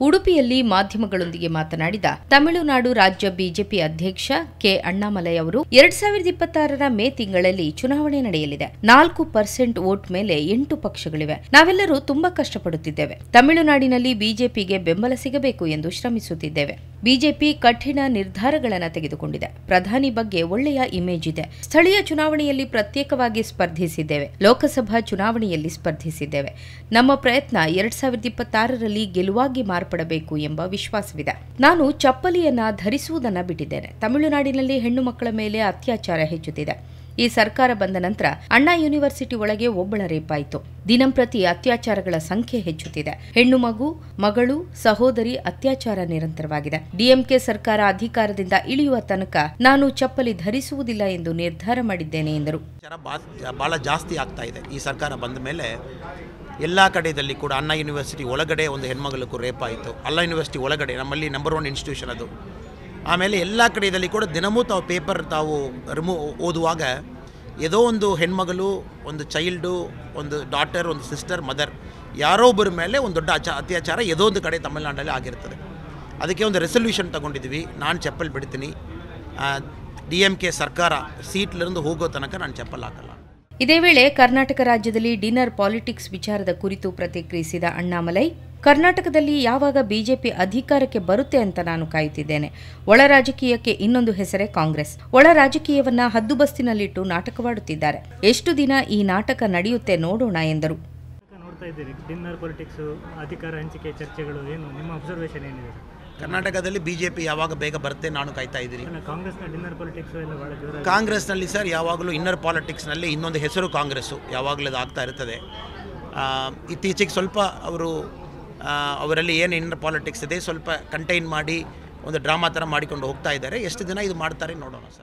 ಉಡುಪಿಯಲ್ಲಿ ಮಾಧ್ಯಮಗಳೊಂದಿಗೆ ಮಾತನಾಡಿದ ತಮಿಳುನಾಡು ರಾಜ್ಯ ಬಿಜೆಪಿ ಅಧ್ಯಕ್ಷ ಕೆ ಅಣ್ಣಾಮಲೈ ಅವರು 2026ರ ಮೇ ತಿಂಗಳಲ್ಲಿ ಚುನಾವಣೆ ನಡೆಯಲಿದೆ. 4% ವೋಟ್ ಮೇಲೆ 8 ಪಕ್ಷಗಳಿವೆ. ನಾವೆಲ್ಲರೂ ತುಂಬಾ ಕಷ್ಟಪಡುತ್ತಿದ್ದೇವೆ. ತಮಿಳುನಾಡಿನಲ್ಲಿ ಬಿಜೆಪಿಗೆ ಬೆಂಬಲ ಸಿಗಬೇಕು ಎಂದು ಶ್ರಮಿಸುತ್ತಿದ್ದೇವೆ. ಬಿಜೆಪಿ ಕಠಿಣ ನಿರ್ಧಾರಗಳನ್ನು ತೆಗೆದುಕೊಂಡಿದೆ. ಪ್ರಧಾನಿ ಬಗ್ಗೆ ಒಳ್ಳೆಯ ಇಮೇಜ್ ಇದೆ. ಸ್ಥಳೀಯ ಚುನಾವಣೆಯಲ್ಲಿ ಪ್ರತ್ಯೇಕವಾಗಿ ಸ್ಪರ್ಧಿಸಿದ್ದೇವೆ. ಲೋಕಸಭಾ ಚುನಾವಣೆಯಲ್ಲಿ ಸ್ಪರ್ಧಿಸಿದ್ದೇವೆ. ನಮ್ಮ ಪ್ರಯತ್ನ 2026ರಲ್ಲಿ ಗೆಲುವಾಗಿ ಮಾರ್ಪಡಬೇಕು ಎಂಬ ವಿಶ್ವಾಸವಿದೆ. ನಾನು ಚಪ್ಪಲಿಯನ್ನ ಧರಿಸುವುದನ್ನು ಬಿಟ್ಟಿದ್ದೇನೆ. ತಮಿಳುನಾಡಿನಲ್ಲಿ ಹೆಣ್ಣು ಮಕ್ಕಳ ಮೇಲೆ ಅತ್ಯಾಚಾರ ಹೆಚ್ಚುತ್ತಿದೆ. ಈ ಸರ್ಕಾರ ಬಂದ ನಂತರ ಅಣ್ಣಾ ಯೂನಿವರ್ಸಿಟಿ ಒಳಗೆ ಒಬ್ಬಳ ರೇಪಾಯಿತು. ದಿನಂಪ್ರತಿ ಅತ್ಯಾಚಾರಗಳ ಸಂಖ್ಯೆ ಹೆಚ್ಚುತ್ತಿದೆ. ಹೆಣ್ಣು ಮಗಳು, ಸಹೋದರಿ ಅತ್ಯಾಚಾರ ನಿರಂತರವಾಗಿದೆ. ಡಿಎಂಕೆ ಸರ್ಕಾರ ಅಧಿಕಾರದಿಂದ ಇಳಿಯುವ ತನಕ ನಾನು ಚಪ್ಪಲಿ ಧರಿಸುವುದಿಲ್ಲ ಎಂದು ನಿರ್ಧಾರ ಮಾಡಿದ್ದೇನೆ ಎಂದರು. ಬಹಳ ಜಾಸ್ತಿ ಆಗ್ತಾ ಇದೆ. ಈ ಸರ್ಕಾರ ಬಂದ ಮೇಲೆ ಎಲ್ಲ ಕಡೆಯಲ್ಲಿ ಕೂಡ ಅಣ್ಣಾ ಯೂನಿವರ್ಸಿಟಿ ಒಳಗಡೆ ಒಂದು ಹೆಣ್ಮಗಳಿಗೂ ರೇಪ್ ಆಯಿತು. ಅಣ್ಣಾ ಯೂನಿವರ್ಸಿಟಿ ಒಳಗಡೆ ನಮ್ಮಲ್ಲಿ ನಂಬರ್ 1 ಇನ್ಸ್ಟಿಟ್ಯೂಷನ್ ಅದು. ಆಮೇಲೆ ಎಲ್ಲ ಕಡೆಯಲ್ಲಿ ಕೂಡ ದಿನವೂ ತಾವು ಪೇಪರ್ ಓದುವಾಗ ಏದೋ ಒಂದು ಹೆಣ್ಮಗಳು, ಒಂದು ಚೈಲ್ಡು, ಒಂದು ಡಾಟರ್, ಒಂದು ಸಿಸ್ಟರ್, ಮದರ್, ಯಾರೋ ಒಬ್ಬರ ಮೇಲೆ ಒಂದು ದೊಡ್ಡ ಅತ್ಯಾಚಾರ ಏದೋ ಒಂದು ಕಡೆ ತಮಿಳುನಾಡಲ್ಲಿ ಆಗಿರ್ತದೆ. ಅದಕ್ಕೆ ಒಂದು ರೆಸಲ್ಯೂಷನ್ ತಗೊಂಡಿದ್ವಿ. ನಾನು ಚಪ್ಪಲ್ ಬಿಡ್ತೀನಿ. DMK ಸರ್ಕಾರ ಸೀಟ್ಲಿருந்து ಹೋಗೋ ತನಕ ನಾನು ಚಪ್ಪಲ್ ಹಾಕಲ್ಲ. ಇದೇ ವೇಳೆ ಕರ್ನಾಟಕ ರಾಜ್ಯದಲ್ಲಿ ಡಿನ್ನರ್ ಪಾಲಿಟಿಕ್ಸ್ ವಿಚಾರದ ಕುರಿತು ಪ್ರತಿಕ್ರಿಯಿಸಿದ ಅಣ್ಣಾಮಲೈ, ಕರ್ನಾಟಕದಲ್ಲಿ ಯಾವಾಗ ಬಿಜೆಪಿ ಅಧಿಕಾರಕ್ಕೆ ಬರುತ್ತೆ ಅಂತ ನಾನು ಕಾಯುತ್ತಿದ್ದೇನೆ. ಒಳ ರಾಜಕೀಯಕ್ಕೆ ಇನ್ನೊಂದು ಹೆಸರೇ ಕಾಂಗ್ರೆಸ್. ಒಳ ರಾಜಕೀಯವನ್ನ ಹದ್ದುಬಸ್ತಿನಲ್ಲಿಟ್ಟು ನಾಟಕವಾಡುತ್ತಿದ್ದಾರೆ. ಎಷ್ಟು ದಿನ ಈ ನಾಟಕ ನಡೆಯುತ್ತೆ ನೋಡೋಣ ಎಂದರು. ನೋಡ್ತಾ ಇದ್ದೀರಿ ಡಿನ್ನರ್ ಪಾಲಿಟಿಕ್ಸ್, ಅಧಿಕಾರ ಹಂಚಿಕೆ ಚರ್ಚೆಗಳು, ಏನು ನಿಮ್ಮ ಅಬ್ಸರ್ವೇಷನ್ ಏನಿದೆ? ಕರ್ನಾಟಕದಲ್ಲಿ ಬಿಜೆಪಿ ಯಾವಾಗ ಬೇಗ ಬರುತ್ತೆ ನಾನು ಕಾಯ್ತಾ ಇದ್ದೀನಿ. ಕಾಂಗ್ರೆಸ್ನ ಡಿನ್ನರ್ ಪಾಲಿಟಿಕ್ಸ್ ಎಲ್ಲ ಬಹಳ ಜೋರಾಗಿ. ಕಾಂಗ್ರೆಸ್ನಲ್ಲಿ ಸರ್ ಯಾವಾಗಲೂ ಇನ್ನರ್ ಪಾಲಿಟಿಕ್ಸ್ನಲ್ಲಿ ಇನ್ನೊಂದು ಹೆಸರು ಕಾಂಗ್ರೆಸ್ಸು ಯಾವಾಗಲೂ ಅದು ಆಗ್ತಾ ಇರ್ತದೆ. ಇತ್ತೀಚೆಗೆ ಸ್ವಲ್ಪ ಅವರಲ್ಲಿ ಏನು ಇನ್ನರ್ ಪಾಲಿಟಿಕ್ಸ್ ಇದೆ ಸ್ವಲ್ಪ ಕಂಟೈನ್ ಮಾಡಿ ಒಂದು ಡ್ರಾಮಾ ಥರ ಮಾಡಿಕೊಂಡು ಹೋಗ್ತಾ ಇದ್ದಾರೆ. ಎಷ್ಟು ದಿನ ಇದು ಮಾಡ್ತಾರೆ ನೋಡೋಣ ಸರ್.